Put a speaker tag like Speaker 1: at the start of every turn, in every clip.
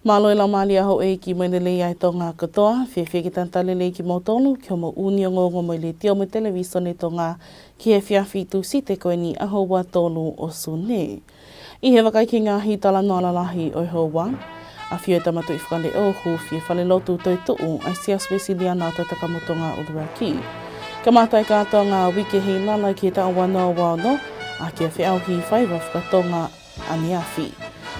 Speaker 1: Maloi la malia ho e ki moene lei ai Tonga katoa, whiawhia ki tantale lei ki mautonu, ki o mo uni o ngongo mo le tio mo televiso ne Tonga, ki e whiawhi tu si te koe ni aho wa tonu o sune. I he wakai ki ngā hitala noala lahi o hoa, a whio tamatu i whakale o huwhi, whale lotu toi tuu, ai sia spesilia nā tataka mo Tonga o Duraki. Ka mātai kātoa ngā wike hei lala ki e tau wanoa wano, a ki a whiauhi whaiwa whakatonga aniawhi.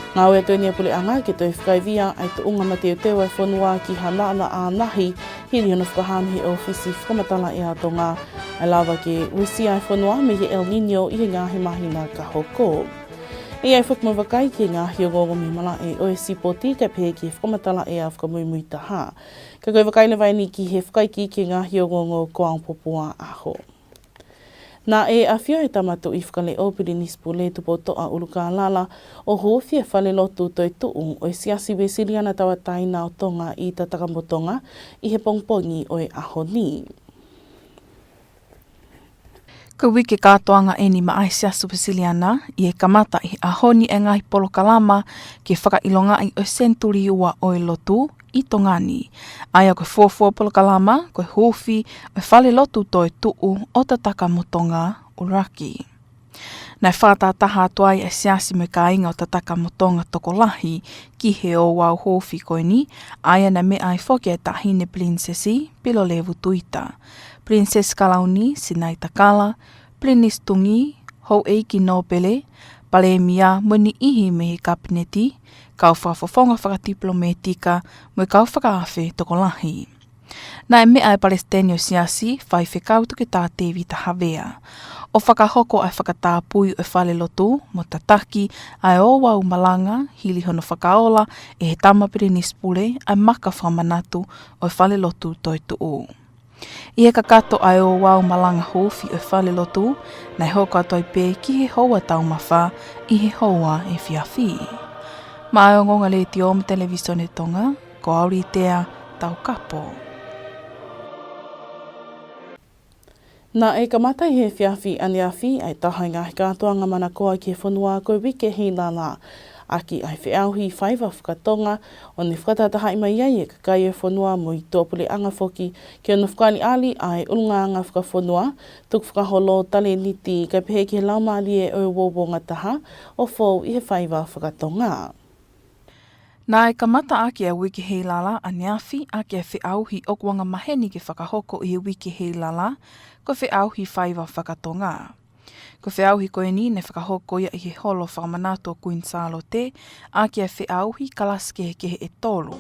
Speaker 1: Ngā wea tuenia pule anga ki toi whakaivia ai te unga mateo teo ai whanua ki halala a nahi hiri hona whakahanhi o whisi whakamatala e a Tonga ai lawa ki wisi ai whanua me he El Nino i he ngāhi mahina ka hoko. E ai whakamawakai ki ngāhi o gongo me mala e oe sipoti ka pehe ki whakamatala e a whakamuimui taha. Ka koe wakaile vaini ki he whakaiki ki ngāhi o gongo ko ang popua aho. Nā e awhia e tamatu i whakale o Pirinispu le tupo toa uluka lala o huwhia whale lotu toi tuu o e siasi we siriana tawa taina o Tonga i tataka mo Tonga i he pongpongi o e aho ni.
Speaker 2: Ka wiki kātoanga e ni maai siasu Pasiliana i e kamata i aho ni e ngahi polo kalama ki whakailonga i o senturi ua o e lotu i Tongani. Aia koe fuafua polo kalama, koe huwhi, o whale lotu toi tuu o tataka mo Tonga Uraki. Nai whātātaha atuai e siasi me ka inga o tataka mo Tonga tokolahi ki he o wau huwhi koe ni, aia na me ai whoke e tahine prinsesi pilo levu tuita. Princess Kalauni, Sinai Takala, Prinis Tungi, Hou Eiki Nobele, Palemia, Muni Ihi me he kabineti, kau whawhawhonga whakadiplomatika, mo kau whakaawe tokolahi. Nai me ai Palestinian siasi, whai whekautu ki tā tevi tahawea. O whakahoko ai whakatāpui o whale lotu, mo tataki ai o wau malanga, hili hono whakaola, e he tamapiri nispule, ai maka whamanatu o whale lotu toi tuu. I he kakato ai o wau malanga huwhi o whale lotu, nei hoka toi pē ki he hoa taumawha i he hoa e whiawhi. Ma ai o ngonga le ti o me televisione Tonga, ko auri tea Tongatapu.
Speaker 1: Nā e kamata i he whiawhi aniawhi ai tahai ngāhi kātoa ngā mana koa ki he whanua koe wike hei lala. Aki ai whiauhi whaiwa whakatonga o ne whakatataha i mai ai e kakai e whanua mo i tōpule anga whoki ki anu whakali ali ai ulunganga whakawhanua tuk whakaholo tale niti kai pehe ki he laumali e o wōwonga taha o whou i he whaiwa whakatonga.
Speaker 2: Nā e kamata aki a wiki hei lala a niawhi aki a whiauhi o kuanga maheni ki whakahoko i he wiki hei lala ko whiauhi whaiwa whakatonga. Ko whiauhi koe ni ne whakahoko ia i he holo whakamanato Queen Salo te, a ki a whiauhi kalaske ke he e tolu.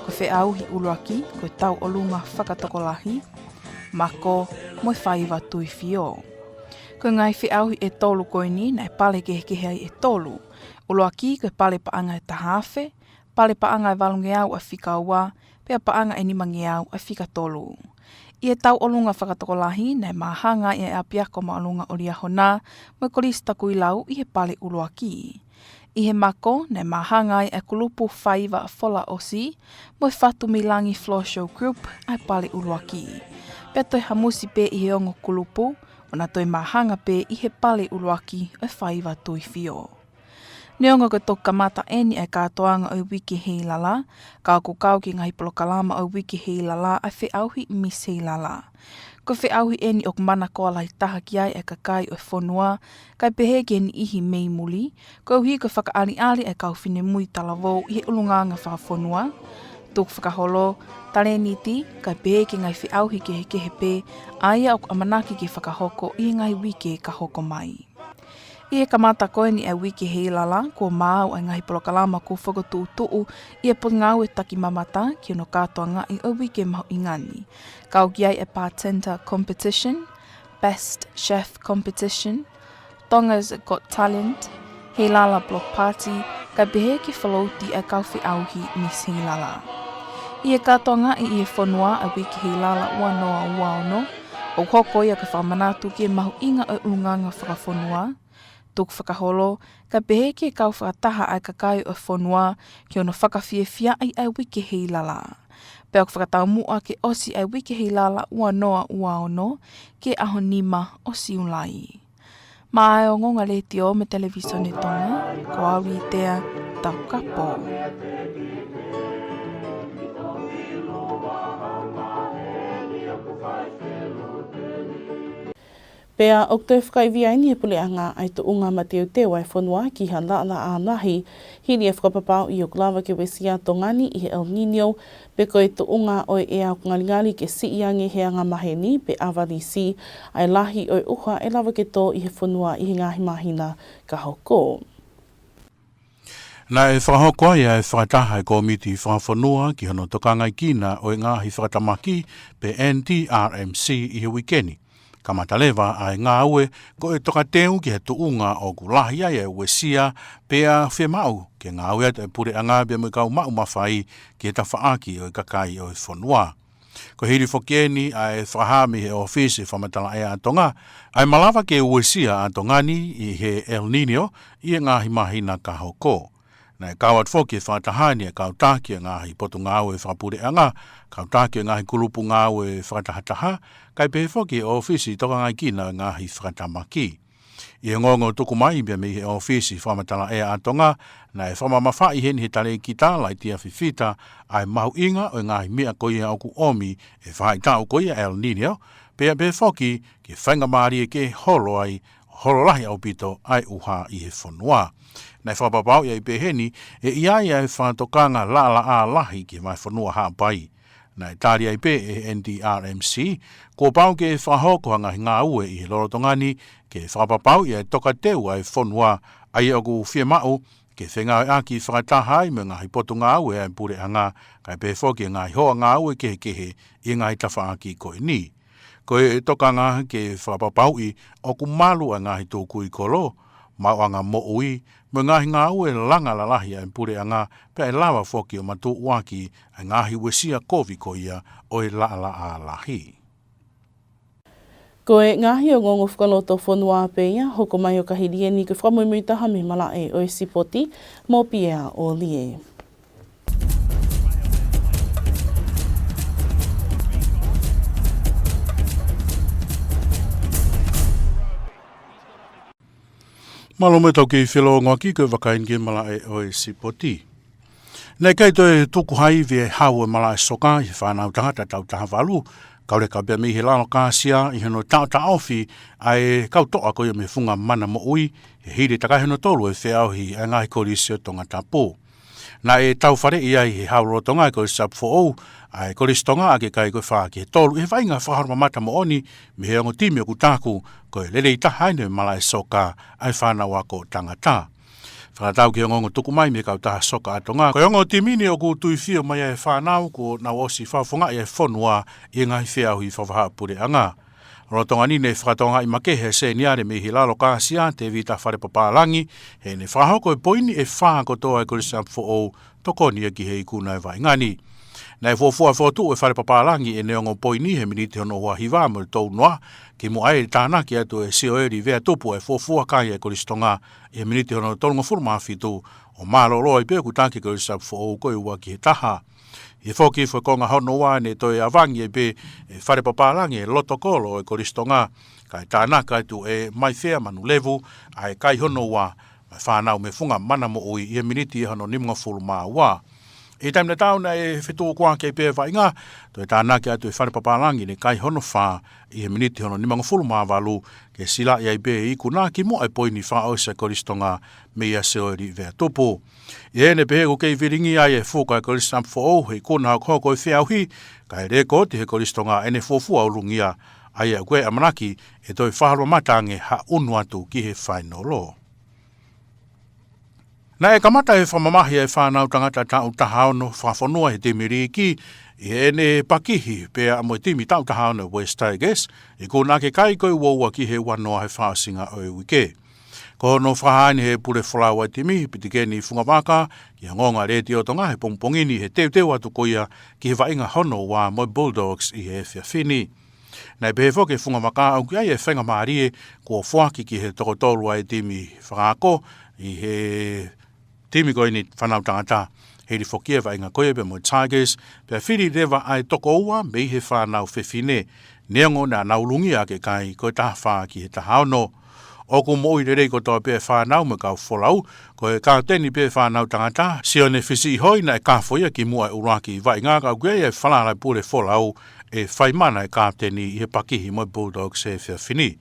Speaker 2: Ko whiauhi uruaki, ko tau olunga whakatokolahi, mako mo whaiwa tui whio. Ko ngai whiauhi e tolu koe ni ne pale ke he ai e tolu. Uruaki ko pale paanga e tahawhe, pale paanga e walunge au a whikaua, pea paanga e nimange au a whikatolu. I e tau olunga whakatokolahi, nei mahanga i e apiako ma olunga o riahona, mo korista kui lau i he pale uruaki. I he mako, nei mahanga i e kulupu whaiwa fola osi, mo whatu milangi floor show group ai pale uruaki. Pea toi hamusi pe i he ongo kulupu, o na toi mahanga pe i he pale uruaki o whaiwa tui whio. Neonga ko toka mata eni e kātoanga o wiki hei lala, ka ko kau ki ngai polo kalama o wiki hei lala a whiauhi mis hei lala. Ko whiauhi eni o mana koa lai taha ki ai e kakai o whanua, kai pehe ki eni ihi mei muli, ko hui ko whakaali ali e kau whine mui talawou i he ulunganga whakawhanua, tuk whakaholo, tare niti, kai pehe ki ngai whiauhi ke he kehepe, aia o amanaki ki whakahoko i ngai wiki ka hoko mai. I e kamata koe ni e wiki hei lala, ko māu ai ngahi polo kalama ko whakatu tuu i e pungau e taki mamata ki ono kātoa ngai o wiki maho i ngani. Kau ki ai e bartender competition, best chef competition, Tonga's Got Talent, hei lala block party, kai behe ki whaloti e kau whiauhi mis hei lala. I e kātoa ngai i e whanua a wiki hei lala ua noa uaono, o hoko ia ka whamanatu ki e maho inga o unganga whakawhanua, tuk whakaholo, ka pehe ki e kau whakataha ai kakai o whanua ki ono whakawhiawhia ai wiki hei lala. Pea o whakatau mua ke osi ai wiki hei lala ua noa uaono ke aho nima o siulai. Ma ai o ngonga le tio me televisione Tonga, ko awi tea Tongatapu.
Speaker 1: Pea o te whakaiwia ni e pule anga ai to unga ma te wai whanua ki hana na anahi, hini e whakapapau i o klawa ke wesia tongani i El Nino, pe koe to unga o e au ngalingali ke si iange he anga maheni pe awarisi, ai lahi o uha e lawa ke tō i he whanua i he ngahi mahina ka hoko.
Speaker 3: Na e whakahokoa ia e whakataha e komiti whakawhanua ki hono tokangai kina o e ngahi whakatamaki pe NDRMC i he wikeni. Kamatalewa ai ngā ue ko e toka teu ki he tuunga o kulahi ai e wesia pea whemau ke ngā ue te pure anga bia mo kau mau mawhai ki he tawhaaki o e kakai o e whanua. Ko hiri whokieni ai whahami he ofisi whamatala e a Tonga, ai malawa ke wesia a Tongani i he El Nino i e ngahi mahina ka hoko. Nei kawat foki whatahani e kautaki e ngahi potu ngāwe whapure anga, kautaki e ngahi kulupu ngāwe whatahataha, kai pehe foki e ofisi toka ngai kina ngahi whatamaki. I e ngongo tuku mai bia me he ofisi whamatala e a Tonga, nei whamamawhai hen he tale ki tāla i tia whiwhita, ai mahu inga o ngahi mea koia oku omi e whaitau koia El Nino, pea pehe foki ki whaingamari e ke holo ai, hololahi au pito ai uha i he whanua. Nei whapapau ia i peheni, e iai ai whanatokanga la a lahi ki mai whanua haapai. Nei tāri ai pe e NDRMC, ko pau ke whahokoanga ngā ue i he lorotongani, ke whapapau ia i toka teu ai whanua ai oku whiemau, ke whenga aki whakatahai me ngahi potu ngā ue ai pure anga, kai pe whoki ngahi hoa ngā ue kehe i ngahi tawhaaki koe ni. Ko e toka ngā ke whapapau i oku malu a ngahi tōku i kolo, mauanga mo ui, mo ngahi ngā ue langa lalahi ai pure anga, pe e lawa whoki o matu waki ai ngahi wesia kovi ko ia o e la a lahi.
Speaker 1: Ko e ngahi o ngongo whakaloto whanua pe ia, hoko mai o kahirie ni ke whamoimui taha me mala e o e sipoti, mō pia o lie.
Speaker 3: Malo me tau ki whilo ngoaki koe wakain ke mala e o e sipoti. Nei kei toi tuku hai vi e hau e mala e soka i whanau tangata tau taha walu, kaure ka bea mi he lalo kāsia i heno tau ta awhi ai kau toa koe me funga mana mo ui, he hiri takai heno tolu e whiauhi e ngai korisi o Tongatapu. Na e tau whare i ai he hau rotonga koe sub 4 ai korisi tonga ake kai koe wha ki he tolu e whainga whaharma mata mo oni me he ango timi o kutaku koe lele i tahaine mala e soka ai whanau ako tangata. Whakatau ki ngongo tuku mai me kau taha soka atonga. Koe ongo timini o ku tui whio mai e whanau ko nau osi whawhunga i e whonua i ngai whiau i whawhaha pure anga. Rotonga ni ne whakatonga i makehe se niare me hi lalo kāsia te vita whare papalangi he ne whahoko e poini e whahako toa e korisam fo tokoni e ki he ikuna e vaingani. Nei fōfua fōtu e whare papalangi e neongo poini he miniti hono hua hiwa mo tau noa ki mo ai tānaki atu e sioeri vea tupu e fōfua kai e koristonga e miniti hono tolunga furma fitu o mālolo i pēku tāki korisam fo koe ua ki he taha. I whoki whakonga hono wā ne toi awangi e pe e whare papalangi e loto kolo e koristonga kai tānaka atu e mai whea manu levu ai kai hono wā mai whanau me funga mana mo ui i e miniti e hono nimunga fulu mā wā. E taimna tauna e whetu kua kei pēr whainga, toi tānaki atu e whare papalangi ne kai hono whā i e miniti hono nimunga fulu mā walu ke sila i ai pē i kuna ki mo ai poini wha o se koristonga me ia seori vea tupu. I ene pehe ko kei viringi ai e whuka e koristam fo hei kuna hau koe whiauhi, kai reko te he koristonga ene fōfua o lungia ai e koe amanaki e toi whaharwa matange ha unu atu ki he whainolo. Na e kamata e whamamahi e whanau tangata tau tahaono whawhanua he te miriki i ene pakihi pea amo e timi tau tahaono West Tigers i kuna ke kai koe uaua ki he wanoa he whaasinga o e wike. Ko no whahani he pure whalaua timi pitikeni funga waka ki ngonga reti o tonga he pongpongini he teu atu koia ki he wainga hono wa Moimoi Bulldogs i he whiawhini. Nei pehe whoke funga waka au ki ai e whenga maarie ko whuaki ki he tokotolua e timi whakako i he timi koe ni whanau tangata. Heri whokia wainga koe pe Moimoi Tigers pe whiri rewa ai toko ua mei he whanau whiwhine neongo na naulungi ake kai koe taha wha ki he tahaono. Oku mo i rei ko toa pē whanau me kau wholau, ko e kā teni pē whanau tangata, sio ne whisi i hoi na e kā whoia ki mua e uraki vai ngā kau kei e whanara pure wholau e whaimana e kā teni i he pakihi Moimoi Bulldogs e whiawhini.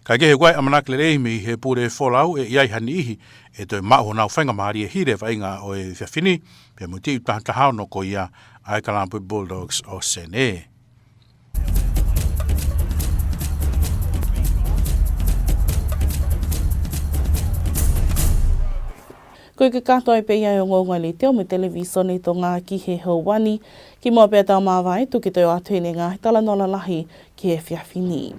Speaker 3: Ka ke he wai amanak le reimi he pure folau e iai hani ihi e toi maho nau whainga maari e hire whainga o e whiawhini pe muti utahau no ko ia ai Kalampu Bulldogs o Sene.
Speaker 1: Koe ke katoa e peia o ngonga le teo me televiso ni Tonga ki he hauwani ki mua pēr tau mawai tuki toi atu e ngā tala nola lahi ki he whiawhini.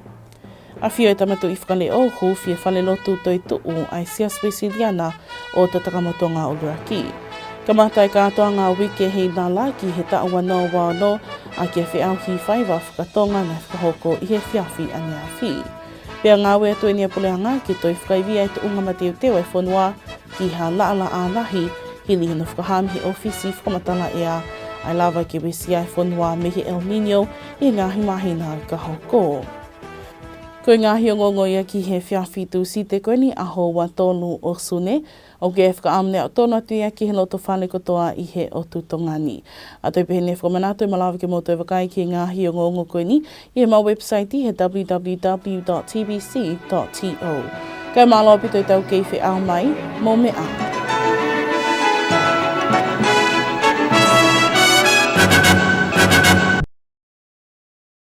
Speaker 1: A whio e tamatu i whakale ohu whia whale lotu toi tuu ai sia spesiliana o te takamotonga o Luaki. Ka matai katoa ngā wike hei nala ki he ta wano wano a ki he whiauhi whaiwa whakatonga na whakahoko i he whiawhi a ngā whi. Pea ngā wea tuenia puleanga ki toi whakaiwia e te unga mateo teo e whanua ki ha laala ālahi hili hina whakahamihi ofisi whakamatala ea ai lava ki wisi ai whanua mihi El Nino i ngāhi mahina ka hoko. Koe ngāhi o ngongo ia ki he whiawhitu si te koeni aho wa tonu o sune o ke e whakaamne o tonu atu ia ki he loto whane kotoa i he o Tongani. A toi pehene whakamanato i malawa ke moto e wakai ki ngāhi o ngongo koeni i he mau website i he www.tbc.to. Kai malo pito i tau kei whi au mai, mō me au.